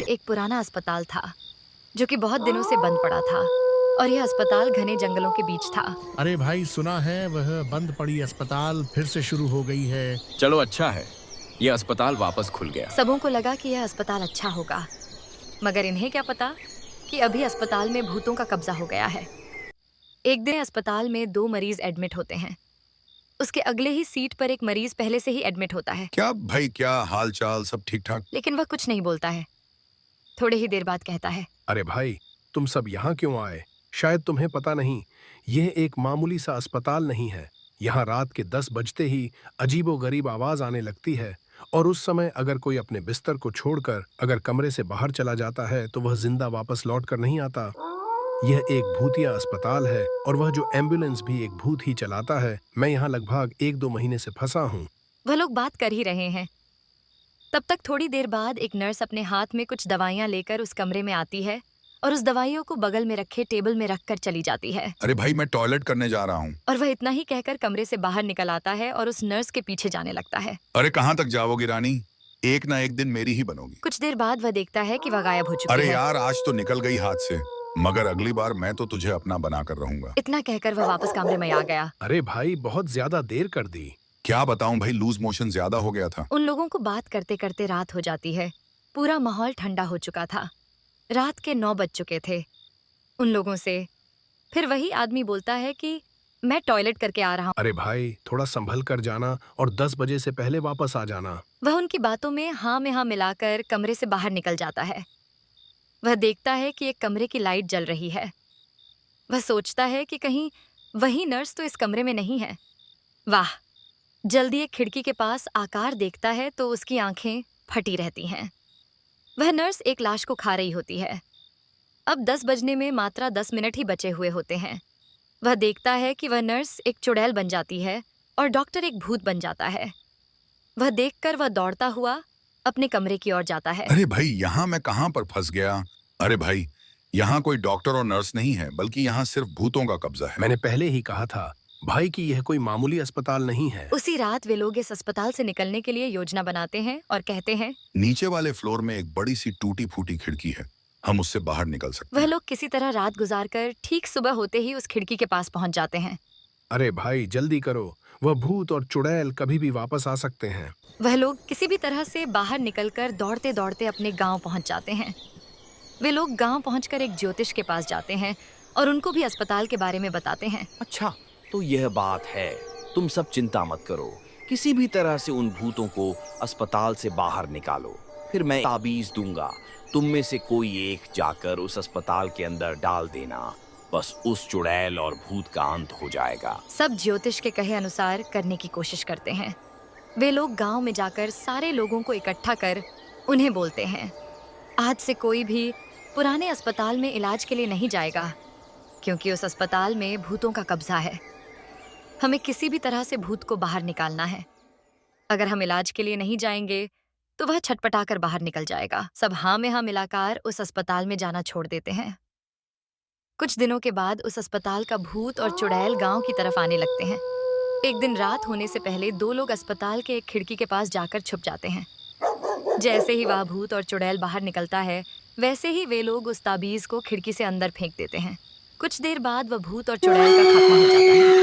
एक पुराना अस्पताल था जो कि बहुत दिनों से बंद पड़ा था और यह अस्पताल घने जंगलों के बीच था। अरे भाई, सुना है वह बंद पड़ी अस्पताल फिर से शुरू हो गई है। चलो अच्छा है, यह अस्पताल वापस खुल गया। सबों को लगा कि यह अस्पताल अच्छा होगा, मगर इन्हें क्या पता कि अभी अस्पताल में भूतों का कब्जा हो गया है। एक दिन अस्पताल में 2 मरीज एडमिट होते हैं। उसके अगले ही सीट पर एक मरीज पहले से ही एडमिट होता है। क्या भाई, क्या हाल चाल, सब ठीक ठाक? लेकिन वह कुछ नहीं बोलता है। थोड़े ही देर बाद कहता है, अरे भाई, तुम सब यहाँ क्यों आए? शायद तुम्हें पता नहीं, यह एक मामूली सा अस्पताल नहीं है। यहाँ रात के 10 बजते ही अजीबोगरीब आवाज आने लगती है और उस समय अगर कोई अपने बिस्तर को छोड़कर अगर कमरे से बाहर चला जाता है तो वह जिंदा वापस लौट कर नहीं आता। यह एक भूतिया अस्पताल है और वह जो एम्बुलेंस भी एक भूत ही चलाता है। मैं यहाँ लगभग 1-2 महीने से फंसा हूँ। वह लोग बात कर ही रहे हैं। तब तक थोड़ी देर बाद एक नर्स अपने हाथ में कुछ दवाइयाँ लेकर उस कमरे में आती है और उस दवाइयों को बगल में रखे टेबल में रखकर चली जाती है। अरे भाई, मैं टॉयलेट करने जा रहा हूँ। और वह इतना ही कहकर कमरे से बाहर निकल आता है और उस नर्स के पीछे जाने लगता है। अरे कहाँ तक जाओगी रानी? एक ना एक दिन मेरी ही बनोगी। कुछ देर बाद वह देखता है कि वह गायब हो चुकी अरे है। यार, आज तो निकल गई हाथ से, मगर अगली बार मैं तो तुझे अपना बना कर रहूंगा। इतना कहकर वह वापस कमरे में आ गया। अरे भाई, बहुत ज्यादा देर कर दी। क्या बताऊं भाई, लूज मोशन ज्यादा हो गया था। उन लोगों को बात करते करते रात हो जाती है। पूरा माहौल ठंडा हो चुका था। रात के 9 बज चुके थे। उन लोगों से फिर वही आदमी बोलता है कि मैं टॉयलेट करके आ रहा हूँ। अरे भाई, थोड़ा संभल कर जाना और 10 बजे से पहले वापस आ जाना। वह उनकी बातों में हाँ में हाँ मिलाकर कमरे से बाहर निकल जाता है। वह देखता है कि एक कमरे की लाइट जल रही है। वह सोचता है कि कहीं वही नर्स तो इस कमरे में नहीं है। वाह! जल्दी एक खिड़की के पास आकार देखता है तो उसकी आंखें फटी रहती हैं। वह नर्स एक लाश को खा रही होती है। अब 10 बजने में मात्र 10 मिनट ही बचे हुए होते हैं। वह देखता है कि वह नर्स एक चुड़ैल बन जाती है और डॉक्टर एक भूत बन जाता है। वह देखकर वह दौड़ता हुआ अपने कमरे की ओर जाता है। अरे भाई, यहाँ मैं कहाँ पर फंस गया? अरे भाई, यहाँ कोई डॉक्टर और नर्स नहीं है, बल्कि यहाँ सिर्फ भूतों का कब्जा है। मैंने पहले ही कहा था भाई कि यह कोई मामूली अस्पताल नहीं है। उसी रात वे लोग इस अस्पताल से निकलने के लिए योजना बनाते हैं और कहते हैं, नीचे वाले फ्लोर में एक बड़ी सी टूटी फूटी खिड़की है, हम उससे बाहर निकल सकते वह हैं। लोग किसी तरह रात गुजारकर ठीक सुबह होते ही उस खिड़की के पास पहुंच जाते हैं। अरे भाई, जल्दी करो, वह भूत और चुड़ैल कभी भी वापस आ सकते हैं। वह लोग किसी भी तरह से बाहर निकलकर दौड़ते दौड़ते अपने गांव पहुंच जाते हैं। वे लोग गांव पहुंचकर एक ज्योतिष के पास जाते हैं और उनको भी अस्पताल के बारे में बताते हैं। अच्छा, तो यह बात है। तुम सब चिंता मत करो, किसी भी तरह से उन भूतों को अस्पताल से बाहर निकालो। फिर मैं ताबीज दूंगा, तुम में से कोई एक जाकर उस अस्पताल के अंदर डाल देना। बस उस चुड़ैल और भूत का अंत हो जाएगा। सब ज्योतिष के कहे अनुसार करने की कोशिश करते हैं। वे लोग गांव में जाकर सारे लोगों को इकट्ठा कर उन्हें बोलते हैं, आज से कोई भी पुराने अस्पताल में इलाज के लिए नहीं जाएगा, क्योंकि उस अस्पताल में भूतों का कब्जा है। हमें किसी भी तरह से भूत को बाहर निकालना है। अगर हम इलाज के लिए नहीं जाएंगे तो वह छटपटाकर बाहर निकल जाएगा। सब हाँ में हाँ मिलाकर उस अस्पताल में जाना छोड़ देते हैं। कुछ दिनों के बाद उस अस्पताल का भूत और चुड़ैल गांव की तरफ आने लगते हैं। एक दिन रात होने से पहले 2 लोग अस्पताल के एक खिड़की के पास जाकर छुप जाते हैं। जैसे ही वह भूत और चुड़ैल बाहर निकलता है, वैसे ही वे लोग उस ताबीज को खिड़की से अंदर फेंक देते हैं। कुछ देर बाद वह भूत और चुड़ैल का खात्मा हो जाता है।